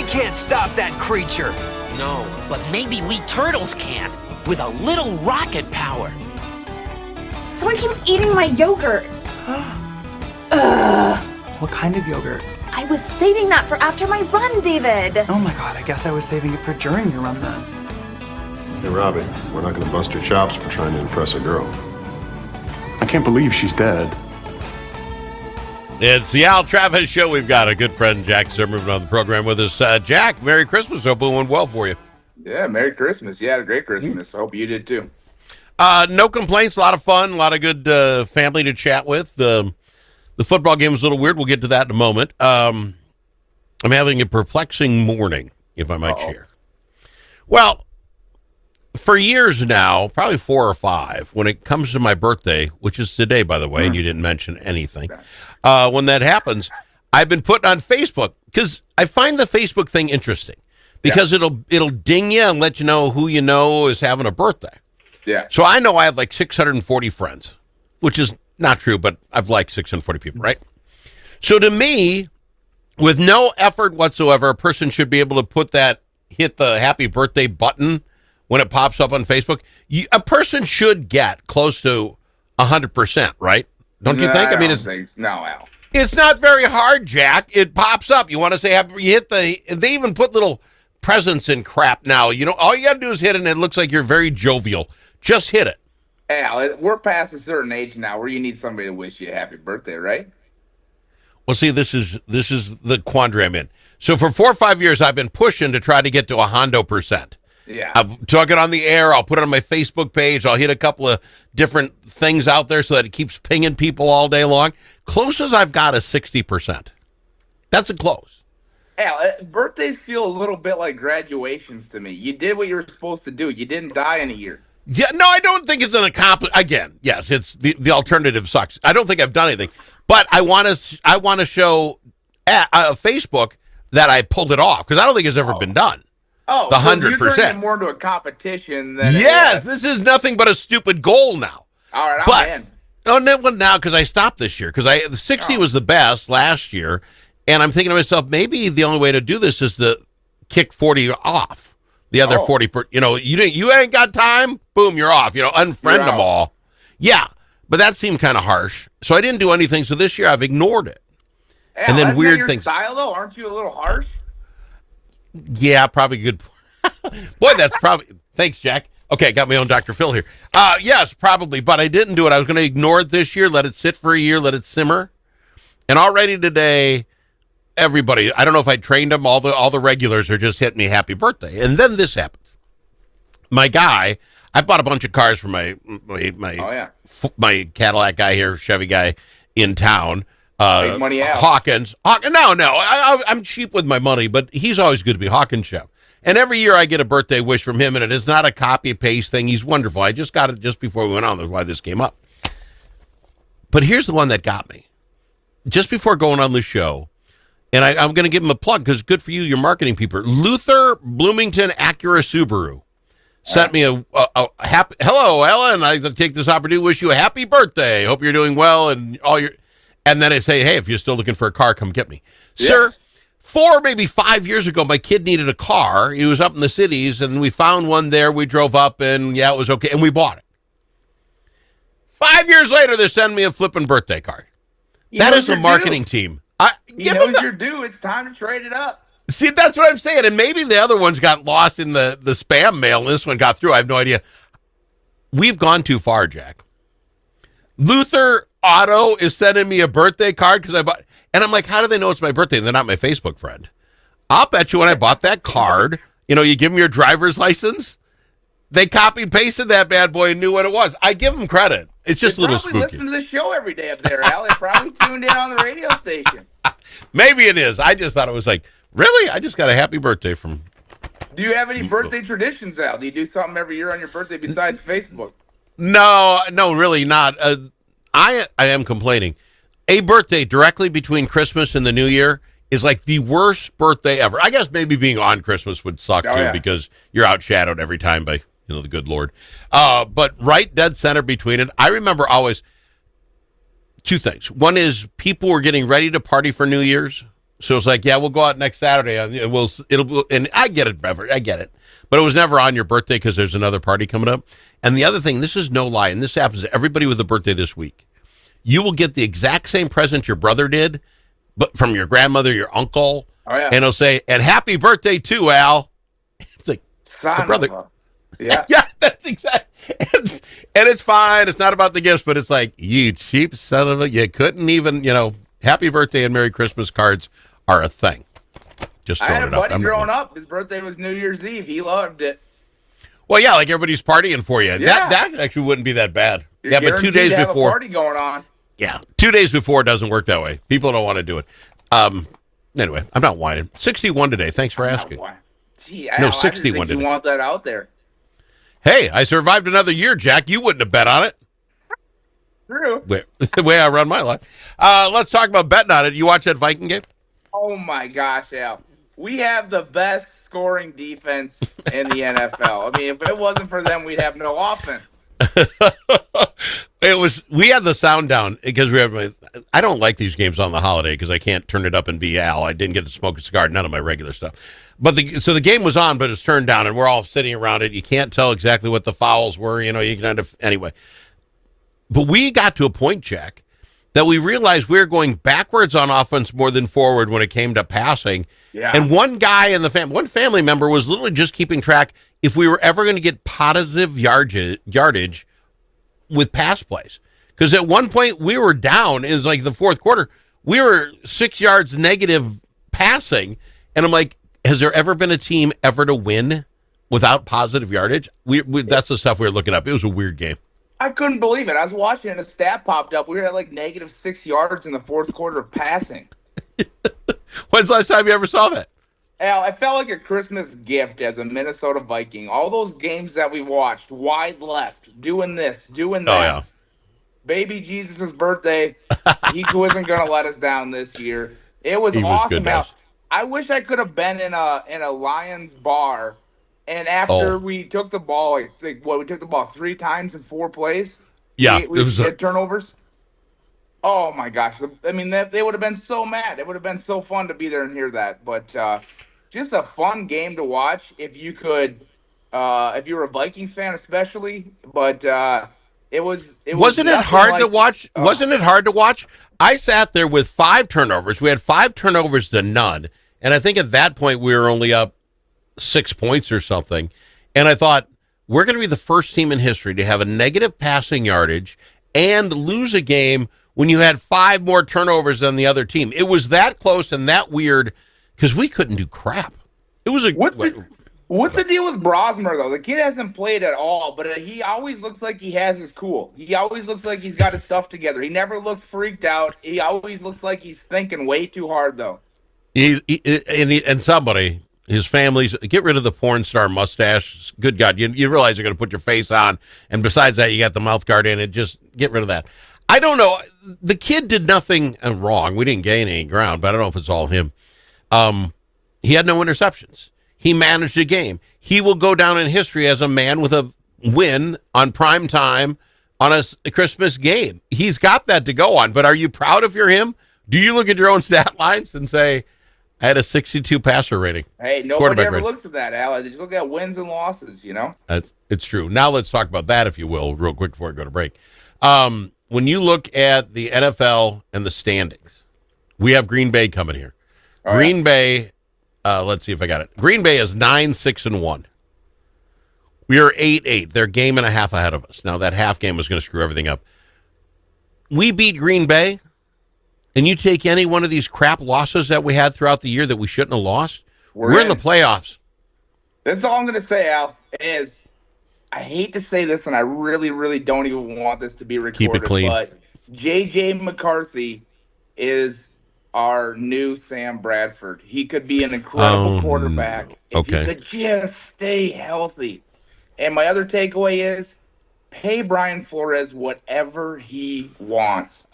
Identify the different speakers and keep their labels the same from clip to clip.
Speaker 1: can't stop that creature.
Speaker 2: No, but maybe we turtles can, with a little rocket power.
Speaker 3: Someone keeps eating my yogurt.
Speaker 4: What kind of yogurt?
Speaker 3: I was saving that for after my run, David.
Speaker 4: Oh my god, I guess I was saving it for during your run then.
Speaker 5: Hey, Robbie, we're not going to bust your chops for trying to impress a girl.
Speaker 6: I can't believe she's dead.
Speaker 7: It's the Al Travis Show. We've got a good friend, Jack Zimmerman, on the program with us. Jack, Merry Christmas. Hope it went well for you.
Speaker 8: Yeah, Merry Christmas. You had a great Christmas. I hope you did too.
Speaker 7: No complaints. A lot of fun. A lot of good family to chat with. The football game was a little weird. We'll get to that in a moment. I'm having a perplexing morning, if I might share. Well, for years now, probably 4 or 5, when it comes to my birthday, which is today, by the way, and you didn't mention anything, when that happens, I've been putting on Facebook because I find the Facebook thing interesting because it'll ding you and let you know who you know is having a birthday.
Speaker 8: Yeah.
Speaker 7: So I know I have like 640 friends, which is not true, but I've like 640 people, right? So to me, with no effort whatsoever, a person should be able to hit the happy birthday button when it pops up on Facebook. A person should get close to 100%, right? Don't you think? I mean,
Speaker 8: no, Al.
Speaker 7: It's not very hard, Jack. It pops up. You want to say happy, you hit they even put little presents in crap now. You know, all you got to do is hit it and it looks like you're very jovial. Just hit it.
Speaker 8: Al, we're past a certain age now where you need somebody to wish you a happy birthday, right?
Speaker 7: Well, see, this is the quandary I'm in. So for 4 or 5 years, I've been pushing to try to get to 100%.
Speaker 8: Yeah.
Speaker 7: I'll talk it on the air. I'll put it on my Facebook page. I'll hit a couple of different things out there so that it keeps pinging people all day long. Closest I've got is 60%. That's a close.
Speaker 8: Al, birthdays feel a little bit like graduations to me. You did what you were supposed to do. You didn't die in a year.
Speaker 7: Yeah, no, I don't think it's an accomplishment. Again, yes, it's the alternative sucks. I don't think I've done anything, but I want to show Facebook that I pulled it off because I don't think it's ever been done.
Speaker 8: Oh,
Speaker 7: the 100%.
Speaker 8: You're turning it more into a competition than
Speaker 7: yes. This is nothing but a stupid goal now.
Speaker 8: All right, I'm in.
Speaker 7: Oh, no, now because I stopped this year because the 60 was the best last year, and I'm thinking to myself maybe the only way to do this is to kick 40 off. The other 40, you ain't got time. Boom, you're off. Unfriend them all. Yeah, but that seemed kind of harsh, so I didn't do anything. So this year I've ignored it.
Speaker 8: Al,
Speaker 7: and then weird
Speaker 8: your
Speaker 7: things.
Speaker 8: Style though, aren't you a little harsh?
Speaker 7: Yeah, probably good. Boy, that's probably. Thanks, Jack. Okay, got my own Dr. Phil here. Yes, probably, but I didn't do it. I was going to ignore it this year, let it sit for a year, let it simmer, and already today. Everybody, I don't know if I trained them. All the regulars are just hitting me happy birthday, and then this happens. My guy, I bought a bunch of cars for my Cadillac guy here, Chevy guy in town.
Speaker 8: Make money out.
Speaker 7: Hawkins. No, I'm cheap with my money, but he's always good to be Hawkins Chev. And every year I get a birthday wish from him, and it is not a copy paste thing. He's wonderful. I just got it just before we went on. That's why this came up. But here's the one that got me. Just before going on the show. And I'm going to give him a plug because good for you, your marketing people. Luther Bloomington Acura Subaru sent me a happy, hello, Ellen. I take this opportunity to wish you a happy birthday. Hope you're doing well and and then I say, hey, if you're still looking for a car, come get me. Yes. Sir, 4, maybe 5 years ago, my kid needed a car. He was up in the cities and we found one there. We drove up and it was okay. And we bought it. 5 years later, they send me a flipping birthday card. That is a marketing team.
Speaker 8: He knows you're due. It's time to trade it up.
Speaker 7: See, that's what I'm saying. And maybe the other ones got lost in the spam mail, and this one got through. I have no idea. We've gone too far, Jack. Luther Auto is sending me a birthday card because I bought, and I'm like, how do they know it's my birthday? And they're not my Facebook friend. I'll bet you when I bought that card, you give them your driver's license. They copied pasted that bad boy and knew what it was. I give them credit. It's just a little spooky.
Speaker 8: They probably listen to the show every day up there, Al. They probably tuned in on the radio station.
Speaker 7: Maybe it is. I just thought it was like, really? I just got a happy birthday from...
Speaker 8: Do you have any birthday traditions, Al? Do you do something every year on your birthday besides Facebook?
Speaker 7: No, really not. I am complaining. A birthday directly between Christmas and the New Year is like the worst birthday ever. I guess maybe being on Christmas would suck too because you're outshadowed every time by the good Lord. But right dead center between it, I remember always two things. One is people were getting ready to party for New Year's, So it's like, yeah, we'll go out next Saturday. And I get it, Bever. I get it. But it was never on your birthday because there's another party coming up. And the other thing, this is no lie, and this happens to everybody with a birthday this week. You will get the exact same present your brother did, but from your grandmother, your uncle.
Speaker 8: Oh, yeah.
Speaker 7: And he'll say, and happy birthday too, Al. It's like,
Speaker 8: Son
Speaker 7: brother.
Speaker 8: of a- Yeah.
Speaker 7: Yeah, that's exactly. And it's fine. It's not about the gifts, but it's like, you cheap son of a, you couldn't even, happy birthday and Merry Christmas cards are a thing. Just
Speaker 8: I
Speaker 7: throwing
Speaker 8: had a
Speaker 7: it up.
Speaker 8: buddy growing up. His birthday was New Year's Eve. He loved it.
Speaker 7: Well, yeah, like everybody's partying for you.
Speaker 8: Yeah.
Speaker 7: That actually wouldn't be that bad.
Speaker 8: You're
Speaker 7: yeah, but 2
Speaker 8: guaranteed
Speaker 7: days
Speaker 8: to have
Speaker 7: before.
Speaker 8: a party going on.
Speaker 7: Yeah, 2 days before doesn't work that way. People don't want to do it. Anyway, I'm not whining. 61 today. Thanks for asking.
Speaker 8: Gee,
Speaker 7: No,
Speaker 8: Al,
Speaker 7: 61
Speaker 8: I just think
Speaker 7: today.
Speaker 8: you want that out there.
Speaker 7: Hey, I survived another year, Jack. You wouldn't have bet on it.
Speaker 8: True.
Speaker 7: The way I run my life. Let's talk about betting on it. You watch that Viking game?
Speaker 8: Oh my gosh, Al. We have the best scoring defense in the NFL. I mean, if it wasn't for them, we'd have no offense.
Speaker 7: We had the sound down because I don't like these games on the holiday because I can't turn it up and be Al. I didn't get to smoke a cigar, none of my regular stuff. But so the game was on, but it's turned down and we're all sitting around it. You can't tell exactly what the fouls were, you can kind of, anyway. But we got to a point, Jack, that we realized we were going backwards on offense more than forward when it came to passing.
Speaker 8: Yeah.
Speaker 7: And one guy in the one family member was literally just keeping track if we were ever going to get positive yardage with pass plays. Because at one point we were down, it was like the fourth quarter, we were 6 yards negative passing. And I'm like, has there ever been a team ever to win without positive yardage? That's the stuff we were looking up. It was a weird game.
Speaker 8: I couldn't believe it. I was watching and a stat popped up. We were at like negative 6 yards in the fourth quarter of passing.
Speaker 7: When's the last time you ever saw that?
Speaker 8: Al, I felt like a Christmas gift as a Minnesota Viking. All those games that we watched, wide left, doing this, doing that.
Speaker 7: Oh, yeah.
Speaker 8: Baby Jesus' birthday, he wasn't going to let us down this year. It was
Speaker 7: He was
Speaker 8: awesome,
Speaker 7: good to
Speaker 8: Al.
Speaker 7: us.
Speaker 8: I wish I could have been in a Lions bar, and after we took the ball, we took the ball 3 times in 4 plays.
Speaker 7: Yeah,
Speaker 8: we
Speaker 7: it was
Speaker 8: had turnovers. Oh my gosh! I mean, they would have been so mad. It would have been so fun to be there and hear that. But just a fun game to watch if you could, if you were a Vikings fan, especially. But wasn't
Speaker 7: it hard to watch? Wasn't it hard to watch? I sat there with 5 turnovers. We had 5 turnovers to none, and I think at that point we were only up 6 points or something. And I thought, we're going to be the first team in history to have a negative passing yardage and lose a game when you had 5 more turnovers than the other team. It was that close and that weird because we couldn't do crap. It was
Speaker 8: What's the deal with Brosmer, though? The kid hasn't played at all, but he always looks like he has his cool. He always looks like he's got his stuff together. He never looks freaked out. He always looks like he's thinking way too hard, though.
Speaker 7: And somebody, his family's, get rid of the porn star mustache. Good God, you realize you're going to put your face on, and besides that, you got the mouth guard in it. Just get rid of that. I don't know. The kid did nothing wrong. We didn't gain any ground, but I don't know if it's all him. He had no interceptions. He managed a game. He will go down in history as a man with a win on prime time on a Christmas game. He's got that to go on, but are you proud if you're him? Do you look at your own stat lines and say, I had a 62 passer rating?
Speaker 8: Hey, nobody ever looks at that, Al. They just look at wins and losses,
Speaker 7: It's true. Now let's talk about that, if you will, real quick before I go to break. When you look at the NFL and the standings, we have Green Bay coming here.
Speaker 8: Oh,
Speaker 7: Green Bay, let's see if I got it. Green Bay is 9-6-1. We are 8-8. They're a game and a half ahead of us. Now, that half game was going to screw everything up. We beat Green Bay, and you take any one of these crap losses that we had throughout the year that we shouldn't have lost, we're in the playoffs.
Speaker 8: That's all I'm going to say, Al, is I hate to say this, and I really, really don't even want this to be recorded.
Speaker 7: Keep it clean.
Speaker 8: But J.J. McCarthy is our new Sam Bradford. He could be an incredible quarterback if he could just stay healthy. And my other takeaway is pay Brian Flores whatever he wants.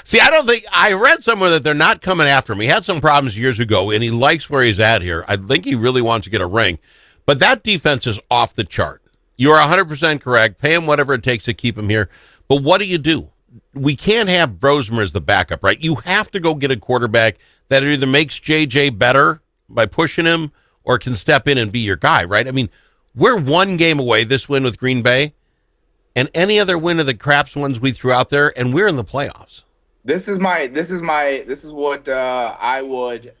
Speaker 7: See, I read somewhere that they're not coming after him. He had some problems years ago, and he likes where he's at here. I think he really wants to get a ring. But that defense is off the chart. You are 100% correct. Pay him whatever it takes to keep him here. But what do? We can't have Brosmer as the backup, right? You have to go get a quarterback that either makes JJ better by pushing him or can step in and be your guy, right? I mean, we're one game away, this win with Green Bay, and any other win of the craps ones we threw out there, and we're in the playoffs.
Speaker 8: This is what I would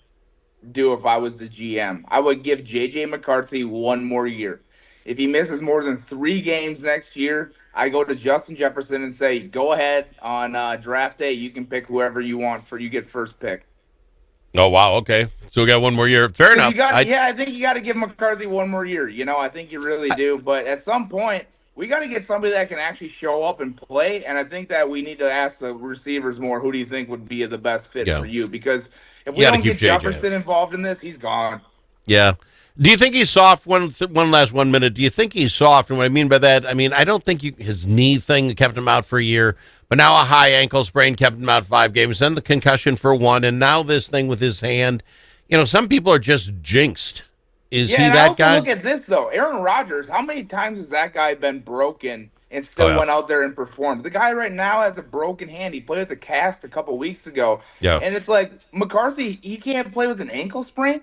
Speaker 8: do if I was the GM. I would give JJ McCarthy one more year. If he misses more than 3 games next year, I go to Justin Jefferson and say, go ahead on draft day. You can pick whoever you want you get first pick.
Speaker 7: Oh, wow. Okay. So we got one more year. Fair enough.
Speaker 8: I think you got to give McCarthy one more year. I think you really do. But at some point, we got to get somebody that can actually show up and play. And I think that we need to ask the receivers more, who do you think would be the best fit for you? Because if we don't get Jefferson involved in this, he's gone.
Speaker 7: Yeah. Do you think he's soft? One last 1 minute. Do you think he's soft? And what I mean by that, I don't think his knee thing kept him out for a year, but now a high ankle sprain kept him out 5 games, then the concussion for 1, and now this thing with his hand. Some people are just jinxed. Is he that guy?
Speaker 8: Look at this, though. Aaron Rodgers, how many times has that guy been broken and still went out there and performed? The guy right now has a broken hand. He played with a cast a couple weeks ago. Yeah. And it's like, McCarthy, he can't play with an ankle sprain?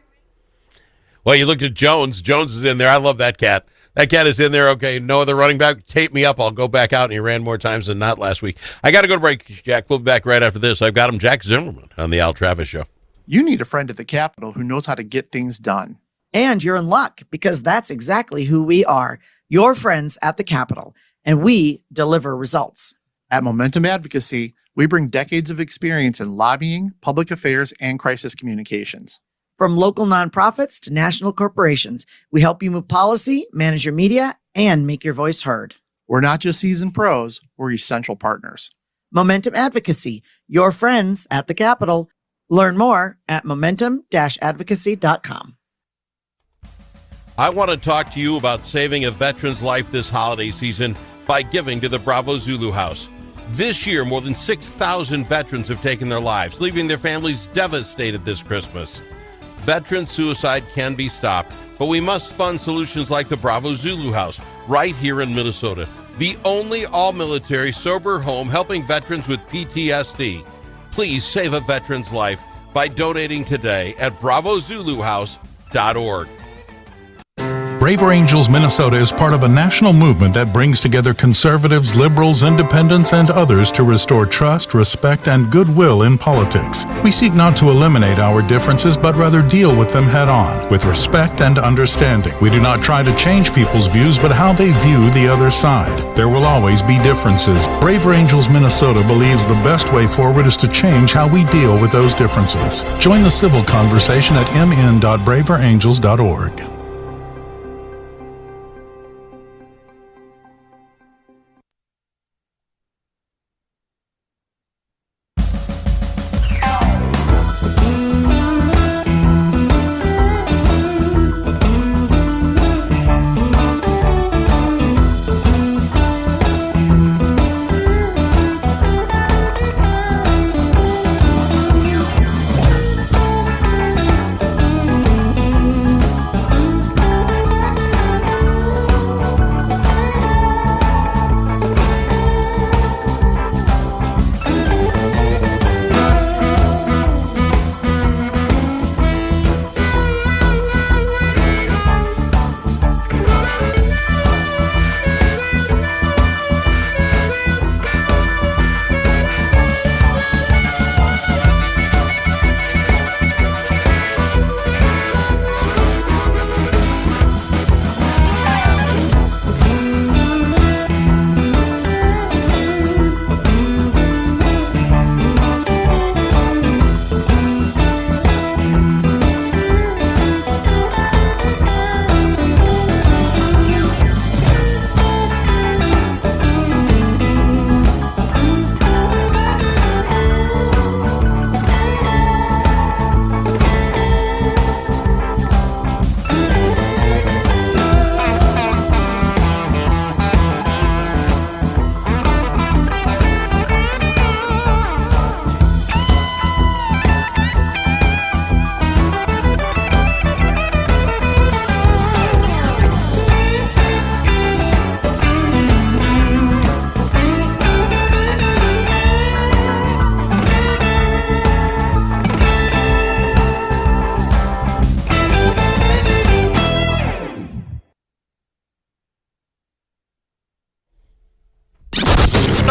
Speaker 7: Well, you looked at Jones. Jones is in there. I love that cat. That cat is in there. Okay, no other running back. Tape me up. I'll go back out. And he ran more times than not last week. I got to go to break, Jack. We'll be back right after this. I've got him, Jack Zimmerman, on the Al Travis Show.
Speaker 9: You need a friend at the Capitol who knows how to get things done.
Speaker 10: And you're in luck, because that's exactly who we are. Your friends at the Capitol. And we deliver results.
Speaker 9: At Momentum Advocacy, we bring decades of experience in lobbying, public affairs, and crisis communications.
Speaker 10: From local nonprofits to national corporations, we help you move policy, manage your media, and make your voice heard.
Speaker 9: We're not just seasoned pros, we're essential partners.
Speaker 10: Momentum Advocacy, your friends at the Capitol. Learn more at momentum-advocacy.com.
Speaker 7: I want to talk to you about saving a veteran's life this holiday season by giving to the Bravo Zulu House. This year, more than 6,000 veterans have taken their lives, leaving their families devastated this Christmas. Veteran suicide can be stopped, but we must fund solutions like the Bravo Zulu House right here in Minnesota, the only all-military sober home helping veterans with PTSD. Please save a veteran's life by donating today at bravozuluhouse.org.
Speaker 11: Braver Angels Minnesota is part of a national movement that brings together conservatives, liberals, independents, and others to restore trust, respect, and goodwill in politics. We seek not to eliminate our differences, but rather deal with them head on, with respect and understanding. We do not try to change people's views, but how they view the other side. There will always be differences. Braver Angels Minnesota believes the best way forward is to change how we deal with those differences. Join the civil conversation at mn.braverangels.org.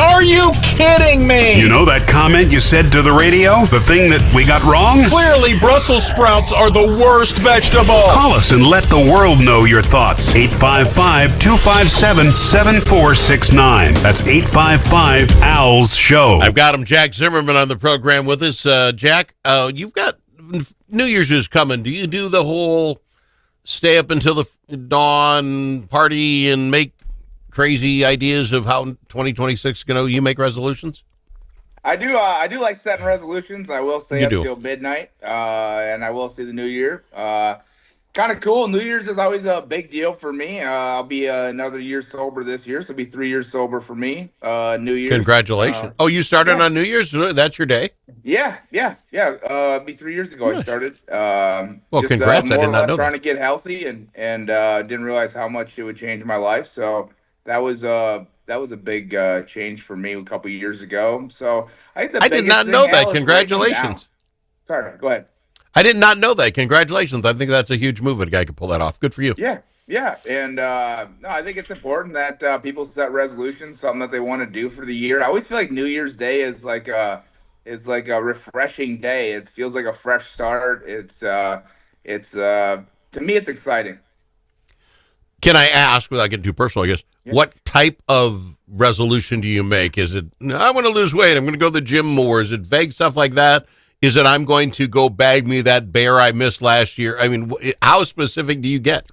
Speaker 12: Are you kidding me?
Speaker 13: You know that comment you said to the radio? The thing that we got wrong?
Speaker 12: Clearly, Brussels sprouts are the worst vegetable.
Speaker 13: Call us and let the world know your thoughts. 855-257-7469. That's 855-ALS Show.
Speaker 7: I've got him, Jack Zimmerman, on the program with us. Jack, you've got New Year's is coming. Do you do the whole stay up until the dawn, party, and make crazy ideas of how 2026 is going to, you make resolutions?
Speaker 8: I do like setting resolutions. I will stay up till midnight, and I will see the new year. Kind of cool. New Year's is always a big deal for me. I'll be another year sober this year, so it'll be 3 years sober for me. New Year's.
Speaker 7: Congratulations. You started on New Year's? That's your day?
Speaker 8: Yeah. It'll be 3 years ago I started.
Speaker 7: Congrats. I did not know
Speaker 8: trying to get healthy and didn't realize how much it would change my life. So that was a big change for me a couple years ago. So I think
Speaker 7: did not know that. Congratulations.
Speaker 8: Sorry, go ahead.
Speaker 7: I did not know that. Congratulations. I think that's a huge move. A guy could pull that off. Good for you.
Speaker 8: Yeah. And no, I think it's important that people set resolutions, something that they want to do for the year. I always feel like New Year's Day is like a refreshing day. It feels like a fresh start. It's to me, it's exciting.
Speaker 7: Can I ask, without getting too personal, I guess, what type of resolution do you make? Is it, I want to lose weight, I'm going to go to the gym more? Is it vague stuff like that? Is it, I'm going to go bag me that bear I missed last year? I mean, how specific do you get?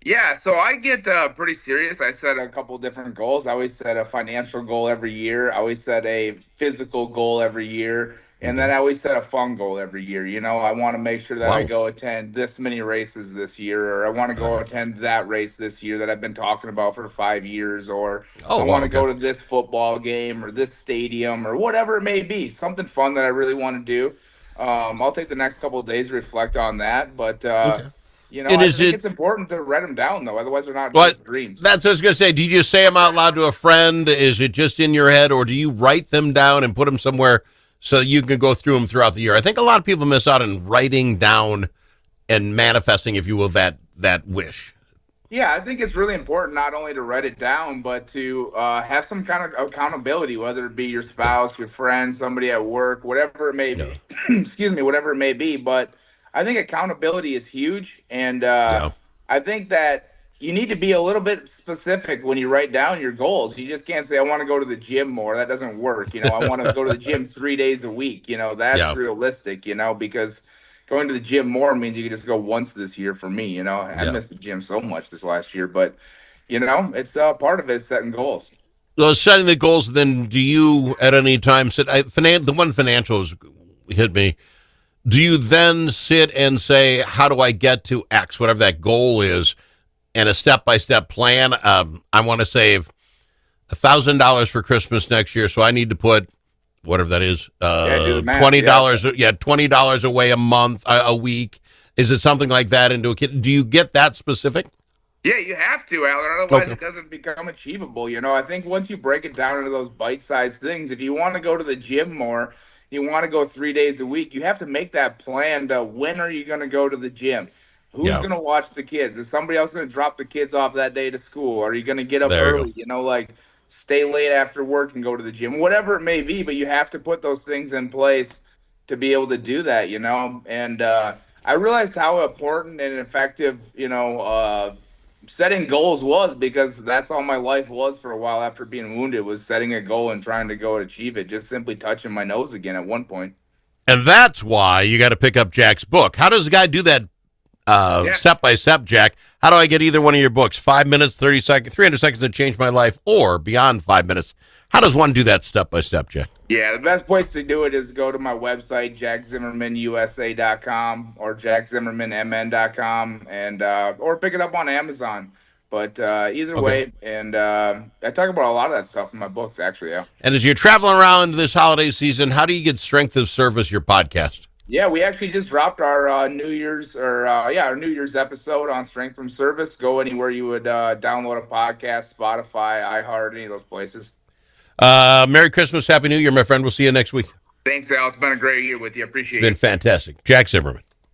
Speaker 8: Yeah, so I get pretty serious. I set a couple different goals. I always set a financial goal every year. I always set a physical goal every year. And then I always set a fun goal every year. You know, I want to make sure that I go attend this many races this year, or I want to go attend that race this year that I've been talking about for 5 years, or I want to go to this football game or this stadium or whatever it may be. Something fun that I really want to do. I'll take the next couple of days to reflect on that. But, you know, I think it's important to write them down, though. Otherwise, they're not just dreams.
Speaker 7: That's what I was going to say. Do you just say them out loud to a friend? Is it just in your head, or do you write them down and put them somewhere so you can go through them throughout the year? I think a lot of people miss out on writing down and manifesting, if you will, that wish.
Speaker 8: Yeah, I think it's really important not only to write it down, but to have some kind of accountability, whether it be your spouse, your friend, somebody at work, whatever it may be. Excuse me, whatever it may be. But I think accountability is huge. And I think that you need to be a little bit specific when you write down your goals. You just can't say, I want to go to the gym more. That doesn't work. You know, I want to go to the gym 3 days a week. You know, that's realistic, you know, because going to the gym more means you can just go once this year for me. You know, I missed the gym so much this last year, but, you know, it's part of it is setting goals.
Speaker 7: So setting the goals, then do you at any time sit, the one financials hit me. Do you then sit and say, how do I get to X, whatever that goal is? And a step-by-step plan. I want to save $1,000 for Christmas next year, so I need to put whatever that is, $20. $20 away a month, a week. Is it something like that into a kid? Do you get that specific?
Speaker 8: Yeah, you have to, Alan. Otherwise, it doesn't become achievable. You know, I think once you break it down into those bite-sized things, if you want to go to the gym more, you want to go 3 days a week, you have to make that plan to when are you going to go to the gym? Who's going to watch the kids? Is somebody else going to drop the kids off that day to school? Are you going to get up early? You know, like stay late after work and go to the gym, whatever it may be. But you have to put those things in place to be able to do that, you know. And I realized how important and effective, you know, setting goals was, because that's all my life was for a while after being wounded, was setting a goal and trying to go achieve it, just simply touching my nose again at one point.
Speaker 7: And that's why you got to pick up Jack's book. How does a guy do that? Step by step, Jack. How do I get either one of your books? 5 minutes, 30 seconds, 300 seconds that changed my life, or beyond 5 minutes? How does one do that step by step, Jack?
Speaker 8: Yeah, the best place to do it is go to my website, jackzimmermanusa.com or jackzimmermanmn.com, and or pick it up on Amazon. But either way, and I talk about a lot of that stuff in my books, actually. Yeah.
Speaker 7: And as you're traveling around this holiday season, how do you get Strength of Service, your podcast?
Speaker 8: Yeah, we actually just dropped our New Year's our New Year's episode on Strength from Service. Go anywhere you would download a podcast, Spotify, iHeart, any of those places.
Speaker 7: Merry Christmas, Happy New Year, my friend. We'll see you next week.
Speaker 8: Thanks, Al. It's been a great year with you. Appreciate it.
Speaker 7: It's been fantastic. Jack Zimmerman.